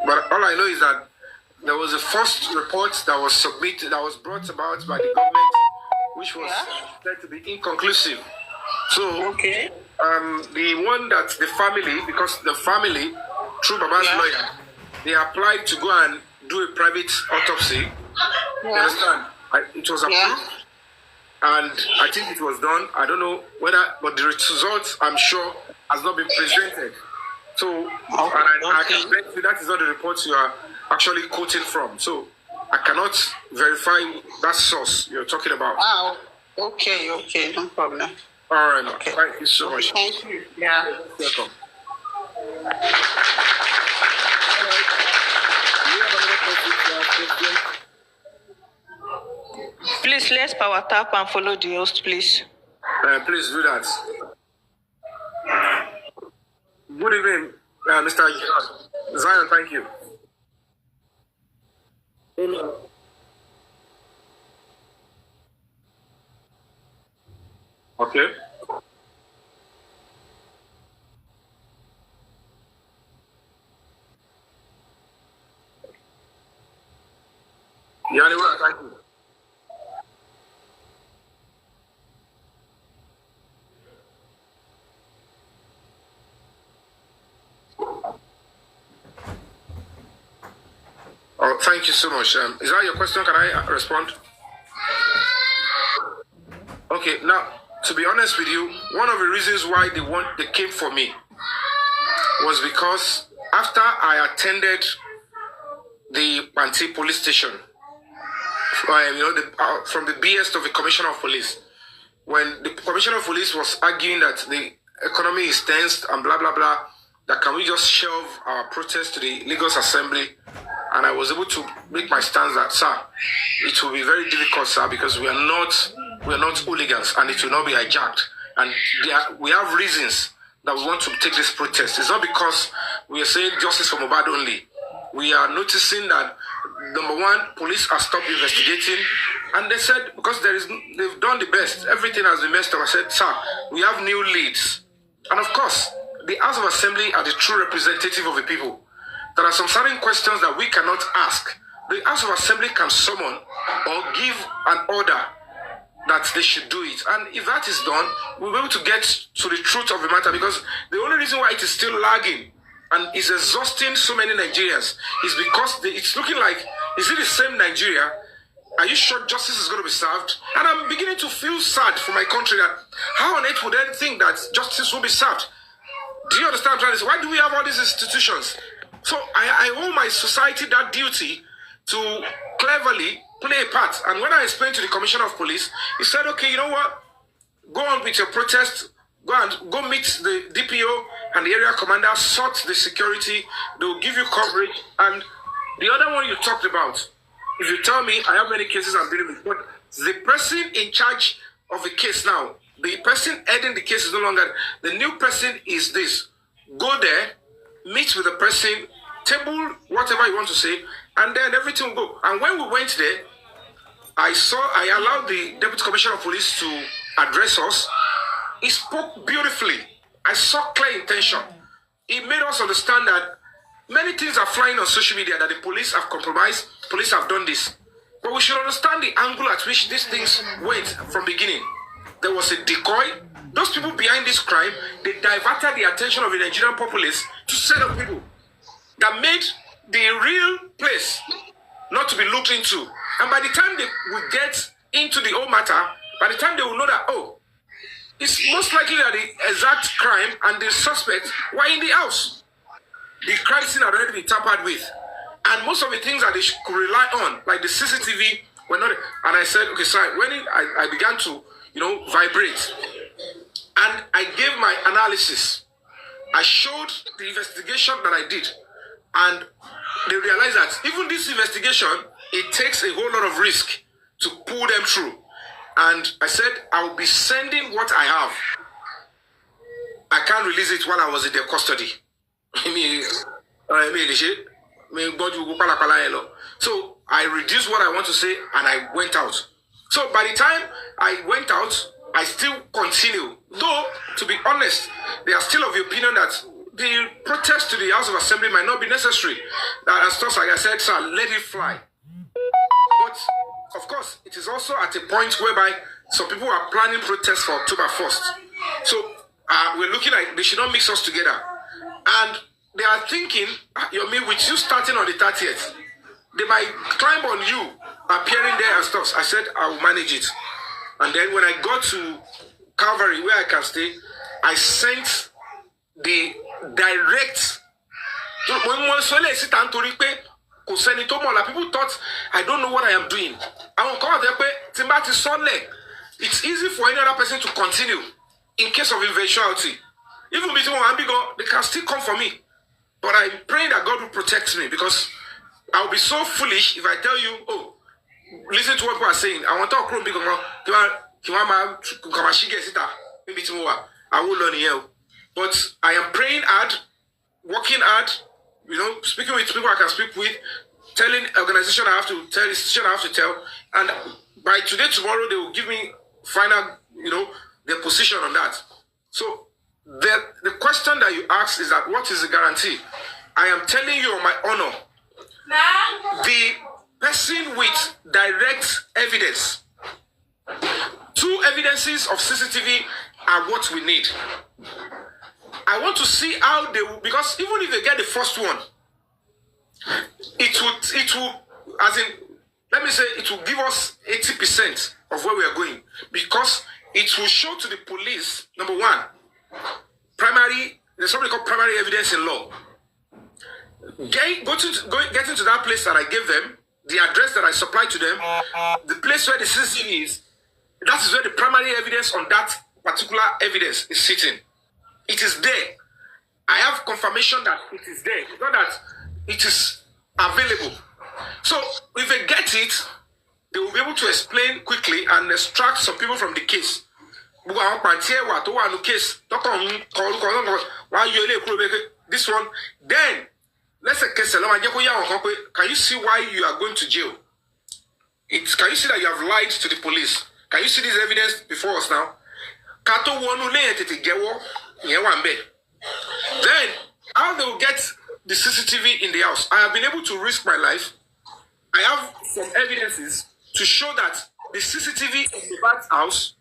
But all I know is that there was a first report that was submitted, that was brought about by the government, which was said to be inconclusive. So, the one that the family, because the family, through Baba's lawyer, they applied to go and do a private autopsy. You understand? It was approved. And I think it was done. I don't know whether, but the result, I'm sure, has not been presented. So, I can bet you that is not the report you are actually quoted from. So, I cannot verify that source you're talking about. Wow. Okay, no problem. All right, okay. Thank you so much. Thank you. Yeah. Welcome. Please, let's power tap and follow the host, please. Please do that. Good evening, Mr. Zion. Thank you. Okay. Yeah, thank you. Oh, thank you so much. Is that your question? Can I respond? Okay, now, to be honest with you, one of the reasons why they came for me was because after I attended the Panti police station, from the BS of the Commissioner of Police, when the Commissioner of Police was arguing that the economy is tense and blah, blah, blah, that can we just shelve our protest to the Lagos Assembly? And I was able to make my stance that, sir, it will be very difficult, sir, because we are not hooligans and it will not be hijacked. And we have reasons that we want to take this protest. It's not because we are saying justice for Mohbad only. We are noticing that, number one, police have stopped investigating. And they said, because they've done the best, everything has been messed up. I said, sir, we have new leads. And of course, the House of Assembly are the true representative of the people. There are some certain questions that we cannot ask. The House of Assembly can summon or give an order that they should do it. And if that is done, we'll be able to get to the truth of the matter, because the only reason why it is still lagging and is exhausting so many Nigerians is because it's looking like, is it the same Nigeria? Are you sure justice is going to be served? And I'm beginning to feel sad for my country that how on earth would they think that justice will be served? Do you understand what I'm trying to say? Why do we have all these institutions? So I owe my society that duty to cleverly play a part. And when I explained to the Commissioner of Police, he said, okay, you know what? Go on with your protest. Go meet the DPO and the area commander, sort the security. They'll give you coverage. And the other one you talked about, if you tell me, I have many cases I'm dealing with, but the person in charge of the case now, the person heading the case is no longer, the new person is this. Go there, meet with the person, table whatever you want to say, and then everything will go. And when we went there, I allowed the Deputy Commissioner of Police to address us. He spoke beautifully. I saw clear intention. He made us understand that many things are flying on social media, that the police have compromised, police have done this. But we should understand the angle at which these things went from beginning. There was a decoy. Those people behind this crime, they diverted the attention of the Nigerian populace to set up people that made the real place not to be looked into. And by the time they will get into the whole matter, by the time they will know that, oh, it's most likely that the exact crime and the suspect were in the house. The crime scene had already been tampered with. And most of the things that they could rely on, like the CCTV, were not. And I said, okay, sorry, when I began to, vibrate, and I gave my analysis, I showed the investigation that I did, and they realized that even this investigation, it takes a whole lot of risk to pull them through. And I said, I will be sending what I have. I can't release it while I was in their custody. So I reduced what I want to say and I went out. So by the time I went out, I still continue. Though, to be honest, they are still of the opinion that the protest to the House of Assembly might not be necessary. That and stuff like I said, sir, let it fly. But of course, it is also at a point whereby some people are planning protests for October 1st. So we're looking like they should not mix us together. And they are thinking, Yomi, with you starting on the 30th, they might climb on you, appearing there and stuff. I said, I will manage it. And then when I got to Calvary, where I can stay, I sent the direct. People thought I don't know what I am doing. It's easy for any other person to continue in case of eventuality. Even if they can still come for me. But I'm praying that God will protect me, because I'll be so foolish if I tell you, oh, listen to what people are saying. I want to talk big I will learn here. But I am praying hard, working hard, speaking with people I can speak with, telling organization I have to tell, institution I have to tell, and by today, tomorrow, they will give me final, their position on that. So the question that you ask is that what is the guarantee? I am telling you on my honor, the person with direct evidence, 2 evidences of CCTV are what we need. I want to see how they will, because even if they get the first one, it will, as in, let me say, it will give us 80% of where we are going, because it will show to the police, number 1, there's something called primary evidence in law. Getting to that place that I gave them, the address that I supplied to them, the place where the CCTV is, that is where the primary evidence on that particular evidence is sitting. It is there. I have confirmation that it is there. It's not that it is available. So if they get it, they will be able to explain quickly and extract some people from the case. This one, then let's say, can you see why you are going to jail? Can you see that you have lied to the police? Can you see this evidence before us now? Then, how they will get the CCTV in the house? I have been able to risk my life. I have some evidences to show that the CCTV in the back house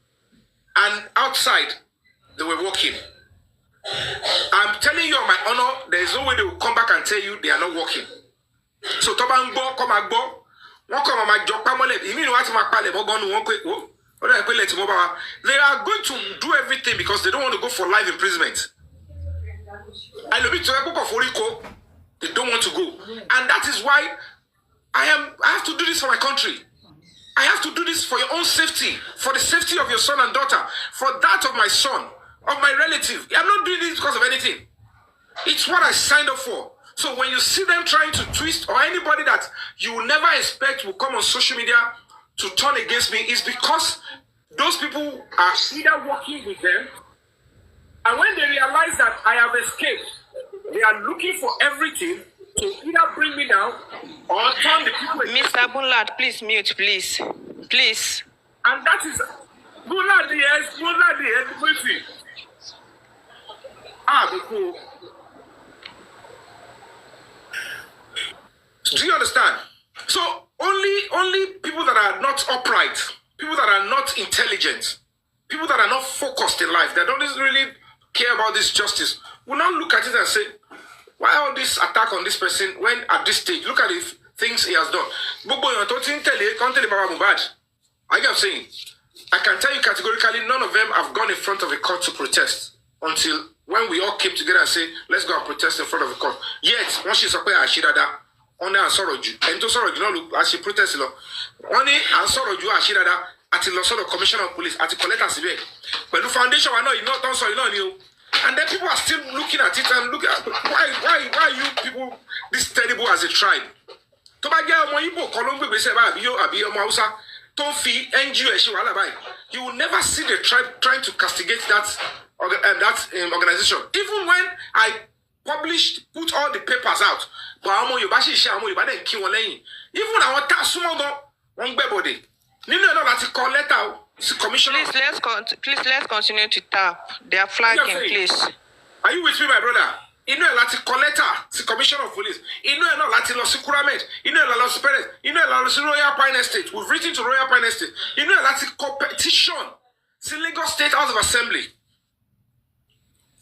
and outside, they were working. I'm telling you on my honor, there is no way they will come back and tell you they are not working. So, they are going to do everything because they don't want to go for life imprisonment. I love it to a book of Oriko. They don't want to go. And that is why I have to do this for my country. I have to do this for your own safety, for the safety of your son and daughter, for that of my son, of my relative. I'm not doing this because of anything. It's what I signed up for. So when you see them trying to twist, or anybody that you will never expect will come on social media to turn against me, is because those people are either working with them, and when they realize that I have escaped, they are looking for everything to either bring me down or turn the people against me. Mr. Bunlad, please mute, please. Please. And that is Bunlad, yes, please. Cool. Do you understand? So only people that are not upright, people that are not intelligent, people that are not focused in life, that don't really care about this justice, will not look at it and say, why all this attack on this person when at this stage, look at the things he has done. I get saying, I can tell you categorically, none of them have gone in front of a court to protest until when we all came together and say, let's go and protest in front of a court. Yet, once she's up here, only answer you. And to sorrow you know, as she protests, only answer you, at the loss of the commissioner of police, at the collector civil. But the foundation, I know you not done so, you know, you. And then people are still looking at it and looking at why you people this terrible as a tribe. To buy you will never see the tribe trying to castigate that organization. Even when I put all the papers out, but even our body. Please let's continue to tap. They are flagging, please. Are you with me, my brother? Inú ẹ̀ láti kọ lẹ́tà sí commissioner of police. Inú ẹ̀ náà láti lọ sí Kuramed. Inú ẹ̀ lọ sí parents. Inú ẹ̀ lọ sí Royal Pine Estate. We've written to Royal Pine Estate. Inú ẹ̀ láti kọ petition sí Lagos State House of Assembly.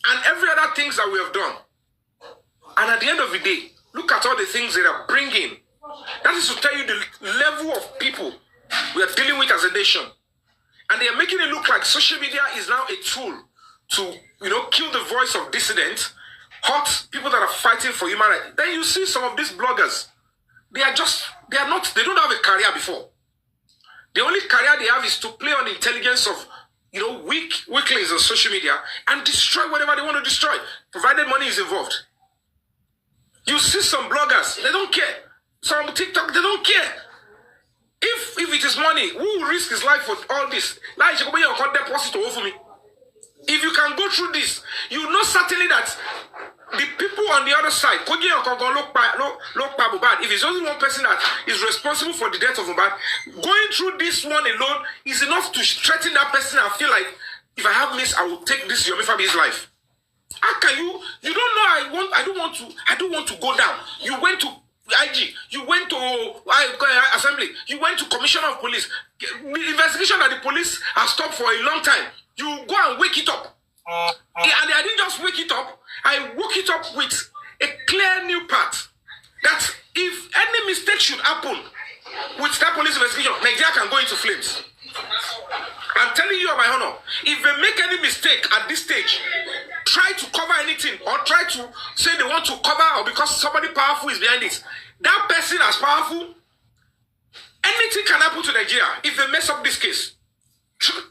And every other things that we have done. And at the end of the day, look at all the things they are bringing. That is to tell you the level of people we are dealing with as a nation. And they are making it look like social media is now a tool to, kill the voice of dissidents, hurt people that are fighting for human rights. Then you see some of these bloggers, they don't have a career before. The only career they have is to play on the intelligence of, weaklings on social media and destroy whatever they want to destroy, provided money is involved. You see some bloggers, they don't care. Some TikTok, they don't care. If it is money, who will risk his life for all this? Like, you can deposit over me. If you can go through this, you know certainly that the people on the other side, if it's only one person that is responsible for the death of Mohbad, going through this one alone is enough to threaten that person and feel like, if I have this, I will take this Yomi Fabiyi's life. How can you? You don't know. I don't want to go down. You went to IG. You went to Assembly. You went to Commissioner of Police. The investigation that the police have stopped for a long time. You go and wake it up. And I didn't just wake it up. I woke it up with a clear new path. That if any mistake should happen with that police investigation, Nigeria can go into flames. I'm telling you on my honor, if they make any mistake at this stage, try to cover anything or try to say they want to cover or because somebody powerful is behind it, that person as powerful, anything can happen to Nigeria if they mess up this case.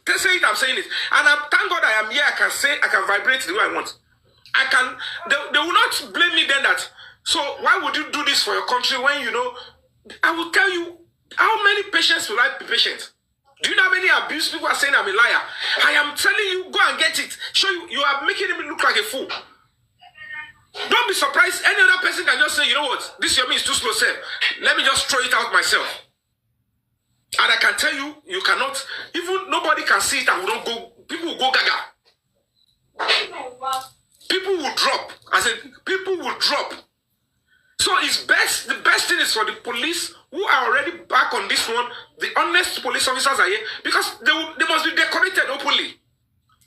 They say it, I'm saying it. And thank God I am here, I can vibrate the way I want. They will not blame me then that, so why would you do this for your country when I will tell you, how many patients will I be patient? Do you know how many abuse people are saying I'm a liar? I am telling you, go and get it. Show you are making me look like a fool. Don't be surprised. Any other person can just say, you know what, this Yomi is too slow, sir. Let me just throw it out myself. And I can tell you, you cannot, even nobody can see it and will not go, people will go gaga. People will drop. I said, people will drop. So it's best, the best thing is for the police who are already back on this one, the honest police officers are here, because they must be decorated openly.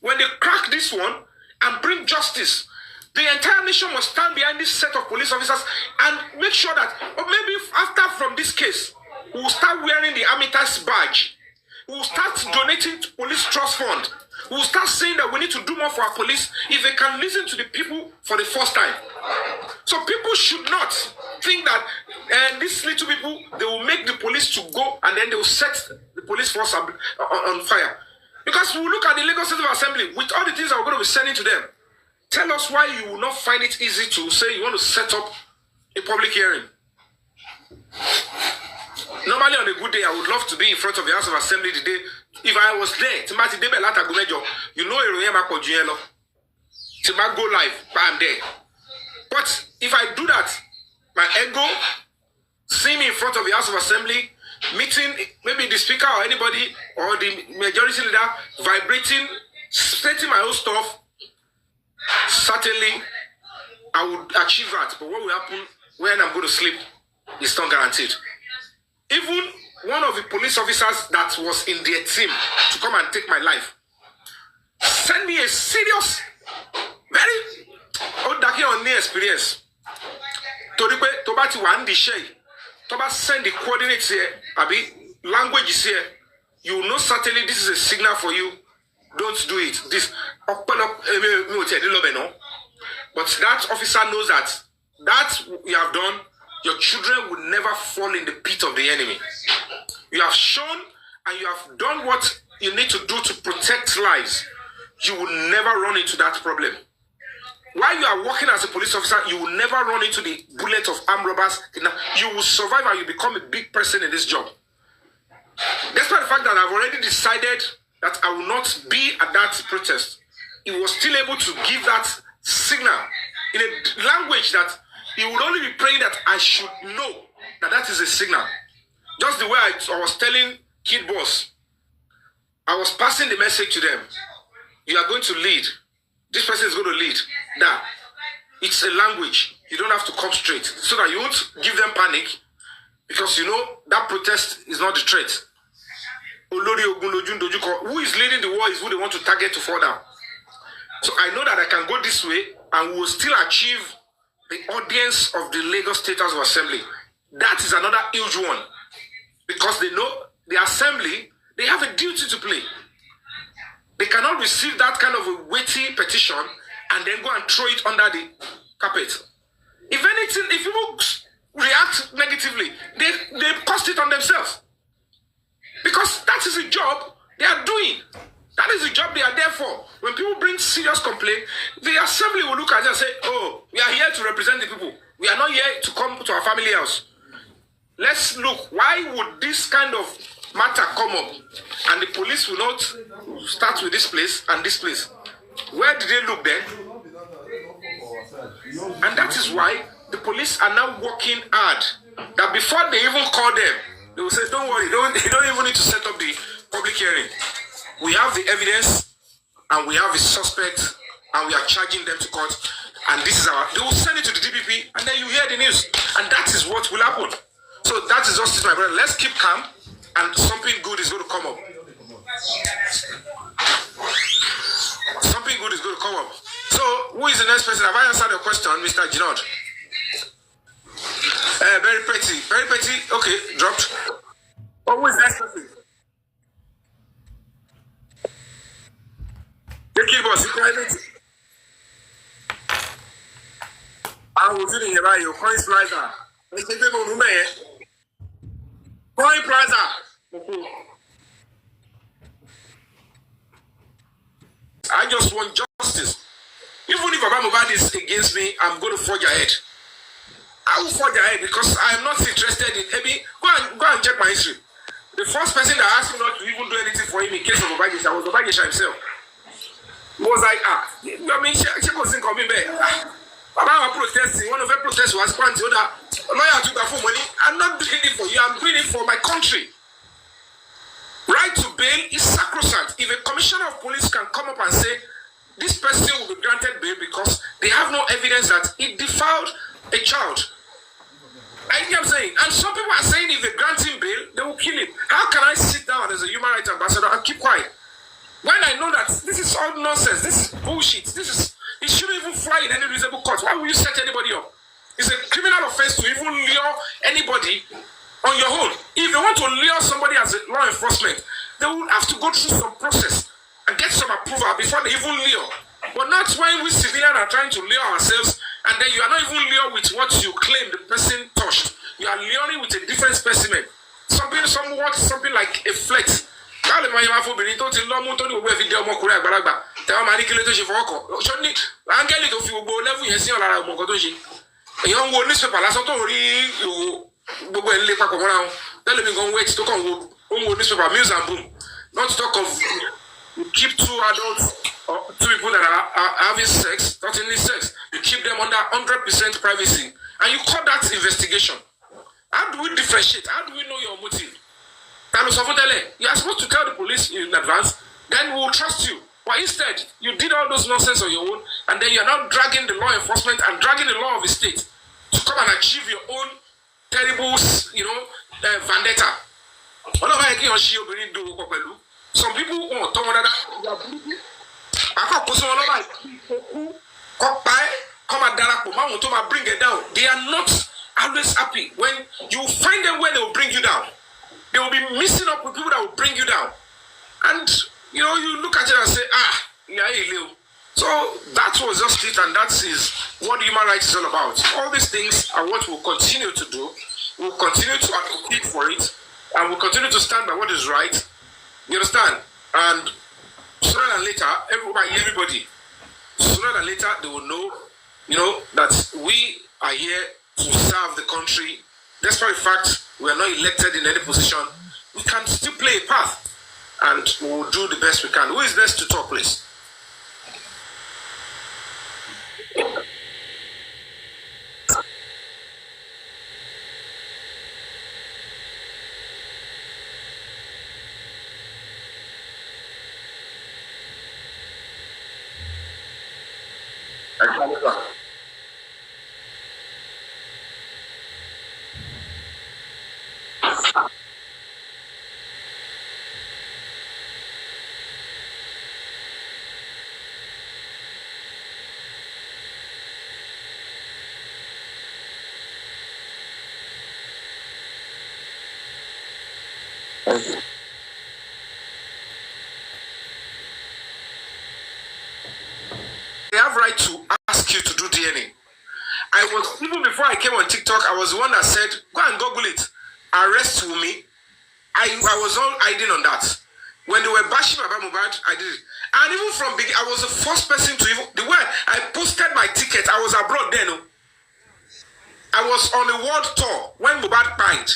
When they crack this one and bring justice, the entire nation must stand behind this set of police officers and make sure that, or maybe after from this case, we will start wearing the Amitas badge. We will start donating to police trust fund. We will start saying that we need to do more for our police if they can listen to the people for the first time. So people should not think that these little people, they will make the police to go and then they will set the police force on fire. Because we will look at the Lagos State Assembly with all the things that we're going to be sending to them. Tell us why you will not find it easy to say you want to set up a public hearing. Normally on a good day, I would love to be in front of the House of Assembly the day. If I was there, you know, go live, I'm there. But if I do that, my ego, see me in front of the House of Assembly, meeting maybe the speaker or anybody or the majority leader, vibrating, stating my own stuff, certainly I would achieve that. But what will happen when I'm going to sleep is not guaranteed. Even one of the police officers that was in their team to come and take my life send me a serious, very experience. Tobati wan di Chaii. Toba send the coordinates here, abi language is here. You know certainly this is a signal for you. Don't do it. This open up, but that officer knows that you have done. Your children will never fall in the pit of the enemy. You have shown and you have done what you need to do to protect lives. You will never run into that problem. While you are working as a police officer, you will never run into the bullet of armed robbers. You will survive and you become a big person in this job. Despite the fact that I've already decided that I will not be at that protest, he was still able to give that signal in a language that he would only be praying that I should know that that is a signal. Just the way I was telling Kid Boss, I was passing the message to them. You are going to lead. This person is going to lead. That it's a language. You don't have to come straight so that you won't give them panic, because you know that protest is not the threat. Who is leading the war is who they want to target to fall down. So I know that I can go this way and we will still achieve the audience of the Lagos State House of Assembly. That is another huge one, because they know the assembly, they have a duty to play. They cannot receive that kind of a weighty petition and then go and throw it under the carpet. If anything, if people react negatively, they cost it on themselves. Because that is the job they are doing. That is the job they are there for. When people bring serious complaint, the assembly will look at it and say, oh, we are here to represent the people. We are not here to come to our family house. Let's look, why would this kind of matter come up? And the police will not start with this place and this place. Where did they look then? And that is why the police are now working hard. That before they even call them, they will say, don't worry, you don't even need to set up the public hearing. We have the evidence and we have the suspect and we are charging them to court. And this is they will send it to the DPP and then you hear the news. And that is what will happen. So that is justice, my brother. Let's keep calm and something good is going to come up. Something good is going to come up. So, who is the next person? Have I answered your question, Mr. Ginod? Very petty. Very petty. Okay, dropped. Oh, who is the next person? Take it, boss. Private. I was in here by you. Coin Plaza. Coin Plaza. I just want justice. Even if Mohbad is against me, I'm going to forge ahead. I will forge ahead because I am not interested in. Maybe go and check my history. The first person that asked me not to even do anything for him in case of Mohbad was Mohbad himself. He was like, I mean, she wasn't coming back. About protesting, one of her protests was one to other. Lawyer took that for money. I'm not doing it for you. I'm doing it for my country. Right to bail is sacrosanct. If a commissioner of police can come up and say, this person will be granted bail because they have no evidence that he defiled a child. I think I'm saying, and some people are saying if they grant him bail, they will kill him. How can I sit down as a human rights ambassador and keep quiet? When I know that this is all nonsense, this is bullshit, it shouldn't even fly in any reasonable court. Why would you set anybody up? It's a criminal offense to even lure anybody on your own. If they want to lure somebody as a law enforcement, they will have to go through some process and get some approval before they even lure. But not when we civilians are trying to lure ourselves and then you are not even lure with what you claim the person touched. You are luring with a different specimen. Something like a flex. Káàlì máa yẹ máa fobìnrin tó ti lọ́mú tó ní gbogbo ẹ̀fí dé ọmọkùnrin àgbàlagbà tẹ́wọ́n máa ní kílé tó ṣe fọwọ́kọ̀ ṣọ́ ní áńgẹ́lì tó fi gbogbo lẹ́fù yẹn sí ọ̀lára ọmọ nǹkan tó ṣe èèyàn ń wo newspaper lásán tó rí gbogbo ẹ̀ ń lé papọ̀ mọ́ra wọn tẹ́lẹ̀ mi gan wait tó kàn wo newspaper Mills and Boom, not to talk of you keep two adults or two people that are having sex, not only sex, you keep them under 100% privacy and you call that investigation. How do we differentiate? How do we know your motive? You are supposed to tell the police in advance, then we will trust you. But instead, you did all those nonsense on your own, and then you are now dragging the law enforcement and dragging the law of the state to come and achieve your own terrible, vendetta. Some people want to bring it down. They are not always happy. When you find them where they will bring you down, they will be mixing up with people that will bring you down. And, you look at it and say, yeah, so that was just it, and that is what human rights is all about. All these things are what we'll continue to do. We'll continue to advocate for it, and we'll continue to stand by what is right. You understand? And sooner than later, everybody, sooner than later, they will know, that we are here to serve the country. Despite the fact we are not elected in any position, we can still play a path, and we will do the best we can. Who is next to talk, please? They have right to ask you to do DNA. I was, even before I came on TikTok, I was the one that said, go and Google it. Arrest Wunmi. I was all hiding on that. When they were bashing about Mohbad, I did it. And even from big, I was the first person to even, the way I posted my ticket, I was abroad then. I was on a world tour when Mohbad died.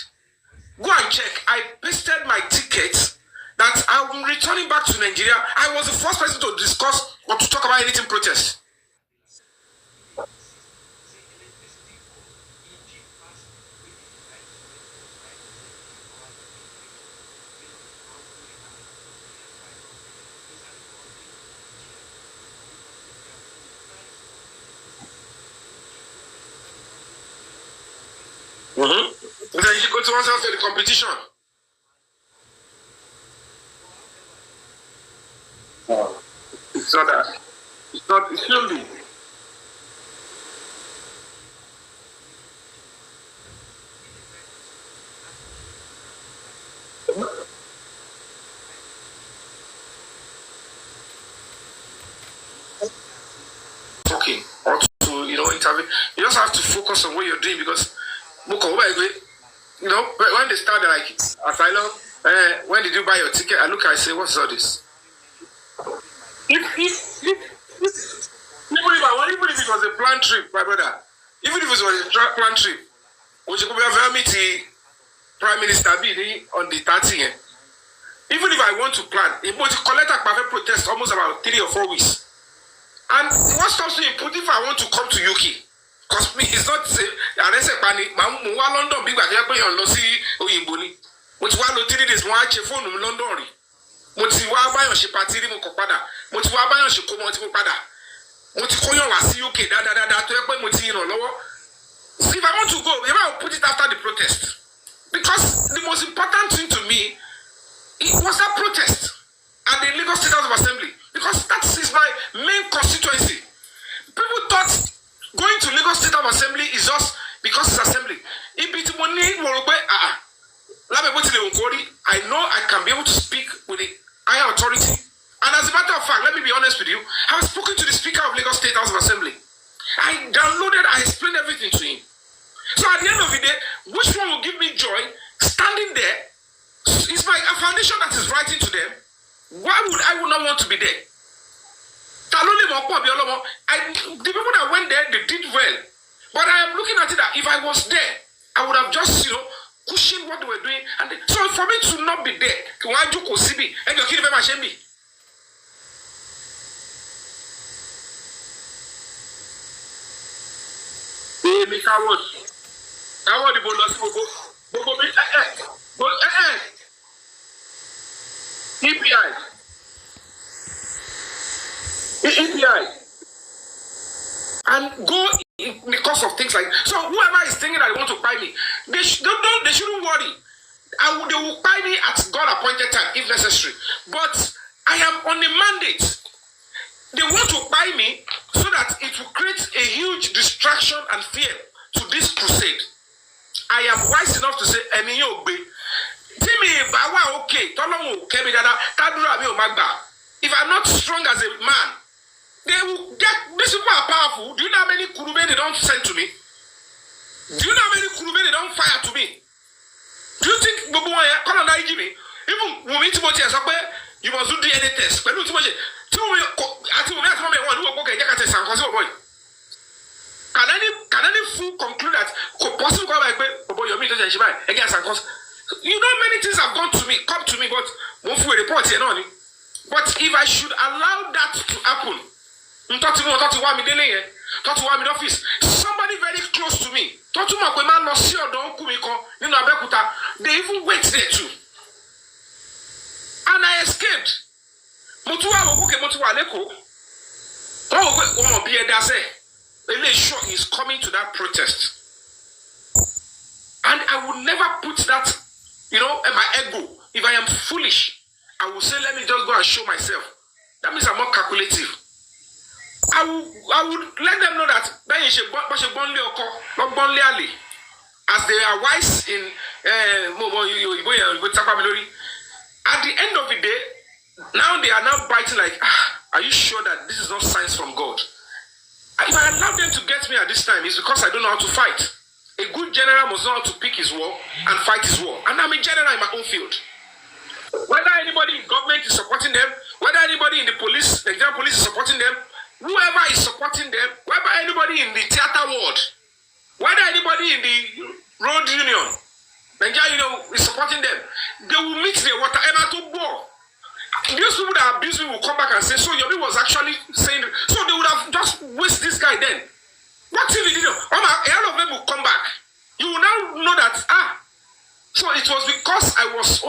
Go and check. I pasted my ticket that I'm returning back to Nigeria. I was the first person to discuss or to talk about anything protest. Then you go to one side of the competition. It's not that. It's not. It shouldn't be. Talking or to interview. You just have to focus on what you're doing because when they start like asylum, when did you buy your ticket? I look, I say, what's all this? Even if it was a planned trip, my brother, even if it was a planned trip, we should go meet Prime Minister B on the 30th. Even if I want to plan, it would collect a protest almost about 3 or 4 weeks. And what stops me if I want to come to UK? Because it's not safe. Unless I London big back here, but see Oyimboni. Which one 3 days, one phone in London. Motiwa buy on ship party, Mokopada. Motiwa buy on ship Motipada. Moticoyo was UK, to help Motino lower. See, if I want to go, maybe I'll put it after the protest. Because the most important thing to me, it was that protest at the Lagos State House of Assembly. Because that is my main constituency. People thought going to Lagos State House of Assembly is just because it's assembly. If it's money, I know I can be able to speak with the higher authority. And as a matter of fact, let me be honest with you, I have spoken to the Speaker of Lagos State House of Assembly. I downloaded, I explained everything to him. So at the end of the day, which one will give me joy? Standing there, it's my foundation that is writing to them. Why would I not want to be there? The people that went there, they did well. But I am looking at it that if I was there, I would have just, cushioned what they were doing. And so for me to not be there, EPI. And go because of things like so. Whoever is thinking that they want to buy me, they shouldn't worry. They will buy me at God appointed time if necessary. But I am on a mandate. They want to buy me so that it will create a huge distraction and fear to this crusade. I am wise enough to say, if I'm not strong as a man, they will get, these people are powerful. Do you know how many kurube they don't send to me? Do you know how many kurube they don't fire to me? Do you think even Wunmi you must do DNA test? Can any fool conclude that possible Yomi against Sankos? You know many things have come to me, but won't report here, no. But if I should allow that to happen, somebody very close to me, they even wait there too. And I escaped. Sure is coming to that protest. And I would never put that, in my ego. If I am foolish, I will say, let me just go and show myself. That means I'm not calculative. I would let them know that as they are wise in At the end of the day, now they are now biting like, are you sure that this is not signs from God? If I allow them to get me at this time, it's because I don't know how to fight. A good general must know how to pick his war and fight his war. And I'm a general in my own field. Whether anybody in government is supporting them, whether anybody in the police, the Nigerian police is supporting them, whoever is supporting them, whether anybody in the theater world, whether anybody in the road union, Nigeria is supporting them, they will mix their water and at war. These people that abuse me will come back and say, so Yomi was actually saying, so they would have just wasted this guy then. What if he didn't? All of them will come back. You will now know that, so it was because I was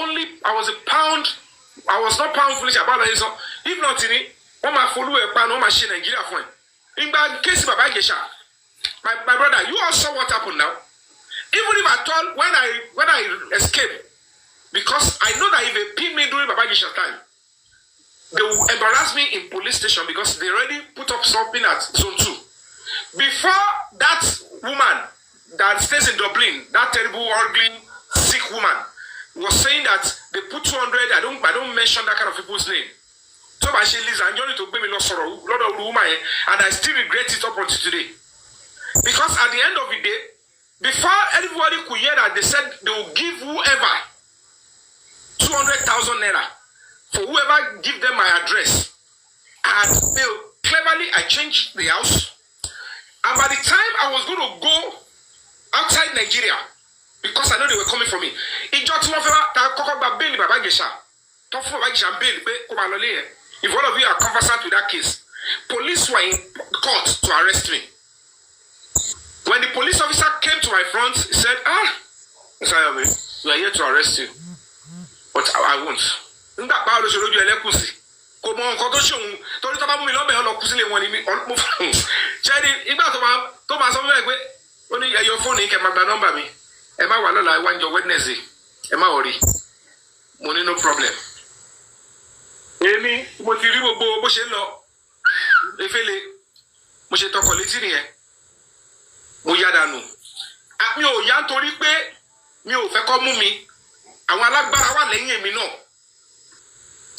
not pound foolish about it. So if not in it, my follow a pan, my shit Nigeria for in case Baba Gesha, my brother, you all saw what happened now. Even if at all when I escape, because I know that if they pin me during Baba Gesha time, they will embarrass me in police station because they already put up something at zone 2. Before that woman that stays in Dublin, that terrible, ugly, sick woman, was saying that they put 200, I don't mention that kind of people's name. So I say, Lisa, and you need to bring me lot of woman, and I still regret it up until today. Because at the end of the day, before everybody could hear that, they said they will give whoever 200,000 naira for whoever give them my address. And cleverly, I changed the house. And by the time I was going to go outside Nigeria, because I know they were coming for me, if one of you are conversant with that case, police were in court to arrest me. When the police officer came to my front, he said, Mr. Yomi, we are here to arrest you. But I won't. Kò mọ nǹkan tó ṣòun torí tó bá mú mi lọ́bẹ̀ ọ lọ kú sílé wọn ni mo fún un ṣẹ́ni ìgbà tó máa sọ fún mi pé ó ní ẹyọ fóònù yìí kẹ́ máa gba nọ́mbà mi ẹ má wà lọ́la wá ń jọ Wednesday ẹ má wọrí mo ní no problem. Èmi mo ti rí gbogbo bó ṣe ń lọ efele mo ṣe tọkọ létí nìyẹn mo yá dànù mi ò yá nítorí pé mi ò fẹ́ kọ́ mú mi àwọn alágbára wà lẹ́yìn èmi náà.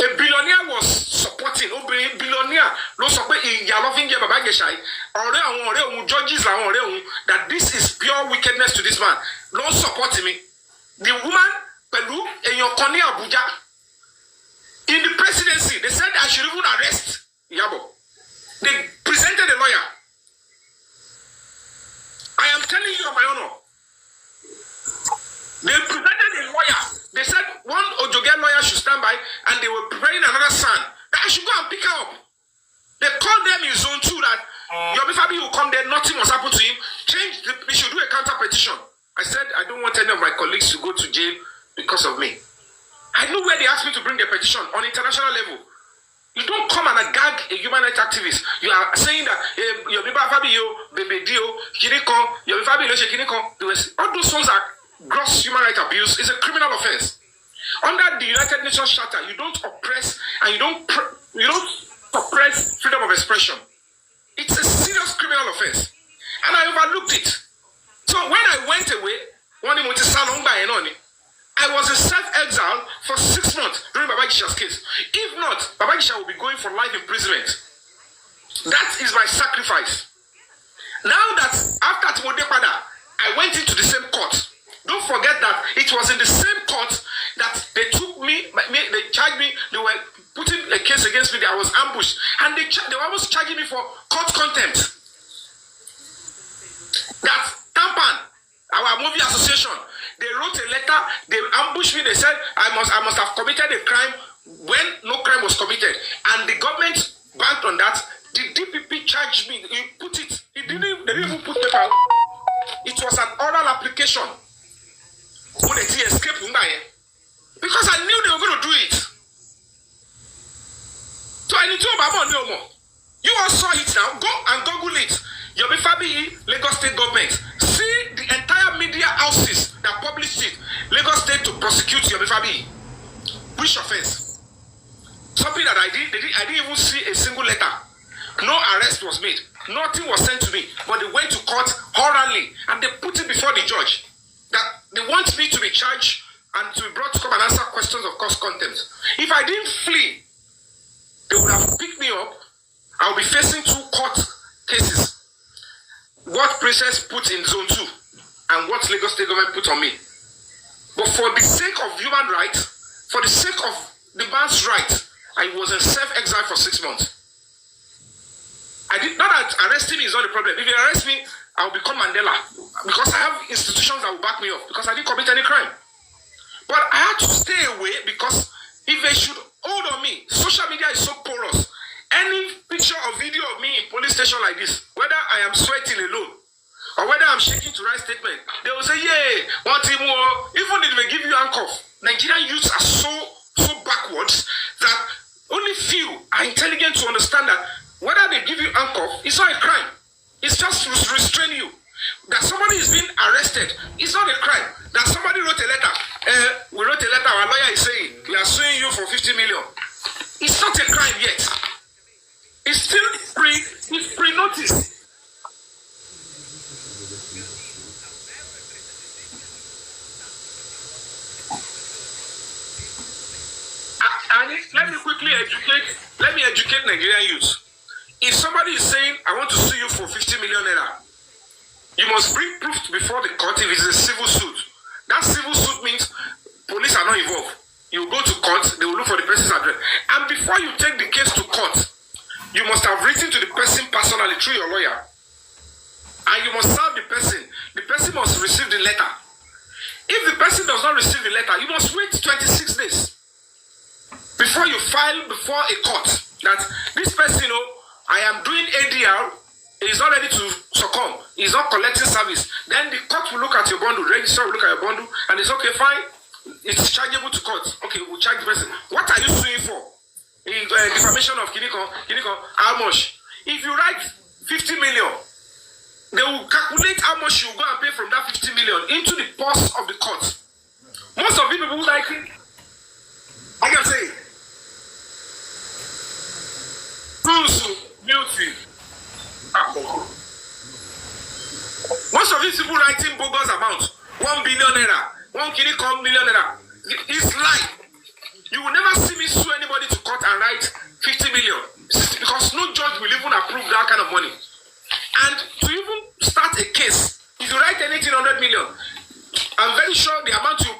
A billionaire was supporting, obìnrin billionaire ló sọ pé ìyá ló fi ń jẹ Baba Gesha ọ̀rẹ́ àwọn ọ̀rẹ́ òun judges làwọn ọ̀rẹ́ òun that this is pure wickedness to this man ló ń support me. The woman pẹ̀lú èèyàn kan ní Abuja in the presidency they said I should even arrest Iyabo. They presented a lawyer. I am telling you on my honor. They presented a lawyer. They said one Ojoge lawyer should stand by, and they were preparing another son that I should go and pick her up. They called them in zone 2 that Yomi Fabiyi will come there, nothing must happen to him. He should do a counter petition. I said I don't want any of my colleagues to go to jail because of me. I know where they asked me to bring the petition on international level. You don't come and gag a human rights activist. You are saying that Yomi Fabiyi, Bebedio, Kirikon, Yomi Fabiyi, Kirikon. All those ones are gross human rights abuse. Is a criminal offense. Under the United Nations Charter, you don't oppress and you don't suppress freedom of expression. It's a serious criminal offense, and I overlooked it. So when I went away, I was in self-exile for 6 months during Baba Gesha's case. If not, Baba Gesha will be going for life imprisonment. That is my sacrifice. Now that after Timodepada, I went into the same court. Don't forget that it was in the same court that they took me, they charged me, they were putting a case against me that I was ambushed. And they were almost charging me for court contempt. That Tampan, our movie association, they wrote a letter, they ambushed me, they said I must have committed a crime when no crime was committed. And the government banked on that. The DPP charged me, they didn't even put paper. It was an oral application. Because I knew they were going to do it. So I need to know no more. You all saw it now. Go and Google it. Yomi Fabiyi, Lagos State government. See the entire media houses that published it. Lagos State to prosecute Yomi Fabiyi. Which offense? Something that I didn't even see a single letter. No arrest was made. Nothing was sent to me. But they went to court orally and they put it before the judge. That they want me to be charged and to be brought to come and answer questions of course contempt. If I didn't flee, they would have picked me up. I'll be facing 2 court cases. What Princess put in zone 2 and what Lagos State government put on me. But for the sake of human rights, for the sake of the man's rights, I was in self-exile for 6 months. I did not that arresting me is not the problem. If you arrest me, I'll become Mandela. Because I have institutions that will back me up. Because I didn't commit any crime. But I had to stay away because if they should hold on me, social media is so porous. Any picture or video of me in police station like this, whether I am sweating alone or whether I'm shaking to write statement, they will say, yeah, one thing more. Even if they give you handcuff, Nigerian youths are so backwards that only few are intelligent to understand that whether they give you handcuff, it's not a crime. It's just to restrain you. That somebody is being arrested, it's not a crime. That somebody wrote a letter. We wrote a letter, our lawyer is saying, we are suing you for 50 million. It's not a crime yet. It's still pre-notice. Let me educate Nigerian youth. If somebody is saying, I want to sue you for 50 million naira, you must bring proof before the court if it's a civil suit. That civil suit means police are not involved. You go to court, they will look for the person's address. And before you take the case to court, you must have written to the person personally through your lawyer. And you must serve the person. The person must receive the letter. If the person does not receive the letter, you must wait 26 days before you file before a court that this person, I am doing ADR, is not ready to succumb, he's not collecting service. Then the court will look at your bundle, the registrar will look at your bundle, and it's okay, fine, it's chargeable to court. Okay, we'll charge the person. What are you suing for? Defamation of Kiniko, how much? If you write 50 million, they will calculate how much you go and pay from that 50 million into the purse of the court. Most of you people like it. I can say, most of these people writing bogus amount, 1 billion naira, 1 million naira. It's lie. You will never see me sue anybody to court and write 50 million because no judge will even approve that kind of money. And to even start a case, if you write anything 100 million, I'm very sure the amount you